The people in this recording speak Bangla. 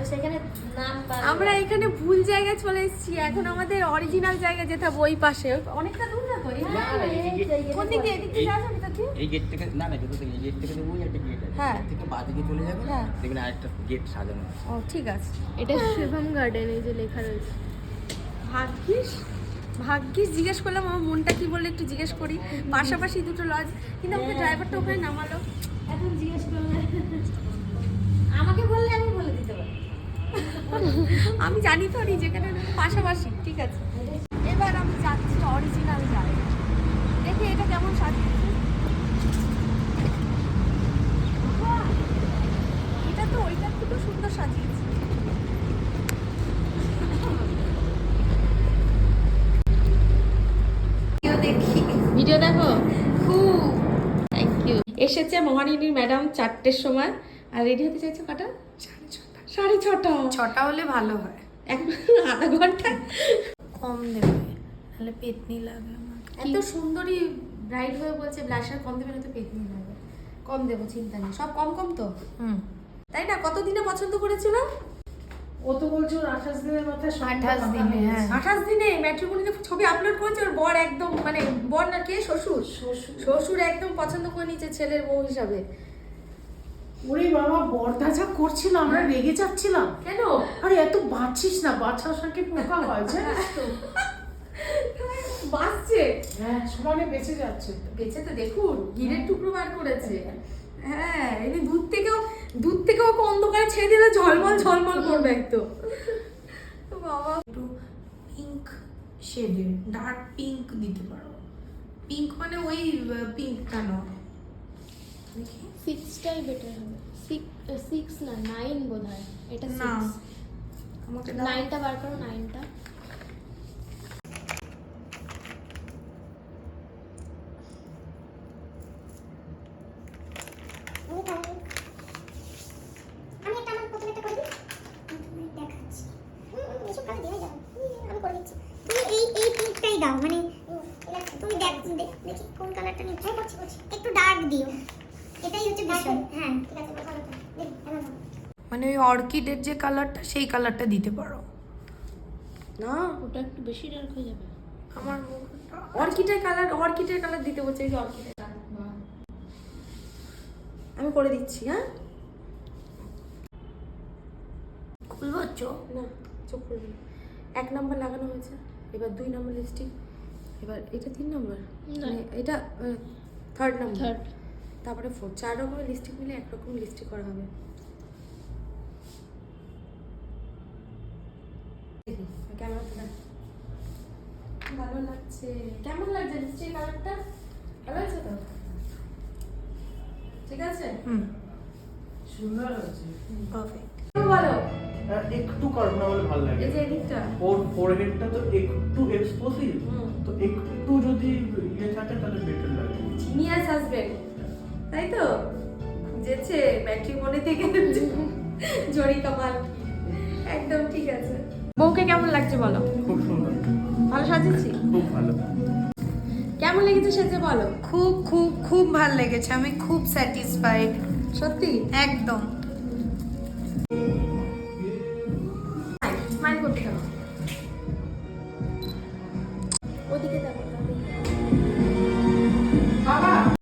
সেখানে নাম আমরা এখানে ভুল জায়গায় চলে এসেছি, এখন আমাদের অরিজিনাল জায়গায় যেতে হবে ওই পাশে। অনেকটা দূর না তো? কোন দিক দিয়ে? এদিক দিয়ে যাওয়া যাবে? এই গেট থেকে না না যেতে থেকে এই গেট থেকে ওই একটা গেট আছে, হ্যাঁ থেকে বাঁদিকে চলে যাবে, হ্যাঁ দেখবেন আরেকটা গেট সাজানো আছে। ও ঠিক আছে। এটা শুভম গার্ডেন, এই যে লেখা রয়েছে। ভাগ্যিস ভাগ্যিস জিজ্ঞেস করলাম, আমার মনটা কি বলে একটু জিজ্ঞেস করি। পাশাপাশি দুটো লজ, কিন্তু আমাকে ড্রাইভারটা ওখানে নামালো। এখন জিজ্ঞেস করলে আমাকে বললে আমি বলে দিতে পারি। আমি জানি তো নি যেখানে পাশাপাশি। ঠিক আছে, এবার আমি যাচ্ছি অরিজিনাল জায়গা। দেখি এটা কেমন সাজিয়েছে। এটা তো ওইটার থেকে সুন্দর সাজিয়েছে। দেখি ভিডিও দেখো। খুব থ্যাংক ইউ। এসেছে মহারানীর ম্যাডাম 4টের সময়, আর রেডি হতে চাইছে কটা? 6:30। 6টা হলে ভালো হয়, এখন আধা ঘন্টা কম দেবে তাহলে পেটনি লাগে আমার। এত সুন্দরী ব্রাইড হয়ে বলছে ব্লাশার কম দেবে না তো পেটনি লাগে। কম দেবো, চিন্তা নেই, সব কম কম তো, তাই না? কতদিনে পছন্দ করেছিল? ও তো বলছে ওর 28 দিনের মাথায় 28 দিনে, হ্যাঁ 28 দিনে ম্যাট্রিমনিতে ছবি আপলোড করেছে। ওর বর একদম, মানে বর না, কে শ্বশুর, শ্বশুর একদম পছন্দ করে নিয়েছে ছেলের বউ হিসাবে। ওরে বাবা, বর্দা যা করছিল আমরা রেগে যাচ্ছিলাম। কেন? আরে এত বাঁচিস না, বাচ্চার সঙ্গে পোকা হয় জানিস তো। বাঁচছে, হ্যাঁ সমানে বেঁচে যাচ্ছে। বেঁচে তো দেখুন, হীরের টুকরো বার করেছে। হ্যাঁ, এই দুধ থেকে ওকে অন্ধকারে ছেড়ে দিলে ঝলমল ঝলমল করবে একদম। তো বাবা একটু পিঙ্ক শেডে ডার্ক পিঙ্ক দিতে পারো। পিঙ্ক মানে ওই পিঙ্কটা নয়, দেখি 6টাই বেটার হবে। 6 না 9 বোধহয়। এটা না 6। আমাকে 9টা বার করো, 9টা। আমি একটা আমার প্রথমে একটা করে দিই, দেখাচ্ছি। এসব কাজ দিয়ে যাও, আমি করে দিচ্ছি। তুমি এই পিঙ্কটাই দাও, মানে তুমি দেখি কোন কালারটা নিচ্ছ। করছি একটু ডার্ক দিও, এটাই হচ্ছে বিষয়। হ্যাঁ ঠিক আছে, ভালো তো দেখি এবার দাও। মানে ওই অর্কিডের যে কালারটা সেই কালারটা দিতে পারো। না, ওটা একটু বেশি ডার্ক হয়ে যাবে। আমার অর্কিডের কালার দিতে বলছে। এই যে অর্কিডের কালার আমি করে দিচ্ছি। হ্যাঁ, খুলবো চোখ? না চোখ করবি না। 1 নম্বর লাগানো হয়েছে, এবার 2 নম্বর লিপস্টিক, এবার এটা 3 নম্বর, মানে এটা 3rd নম্বর, 3rd, তারপরে 4, 4 রকমের লিপস্টিক মিলে একরকম লিপস্টিক করা হবে। দেখি ক্যামেরাটা ভালো লাগছে। কেমন লাগছে লিপস্টিক কালারটা? ভালো আছে তো? ঠিক আছে, সুন্দর হয়েছে, পারফেক্ট। বলো একটু কার্ভনা হলে ভালো লাগে। এই যে এদিকটা ওর ফোরহেডটা তো একটু এক্সপোসিভ, তো একটু যদি ইয়ে থাকে তাহলে বেটার লাগে। জিনিয়াস হাজবেন্ড, তাই তো? যেছে ম্যাট্রিমনি থেকে জরি কামাল, একদম ঠিক আছে। বউকে কেমন লাগছে বলো? খুব সুন্দর, ভালো সাজিয়েছি? খুব ভালো। কেমন লেগেছে সেজে বলো? খুব খুব খুব ভালো লেগেছে, আমি খুব স্যাটিসফাইড, সত্যি একদম।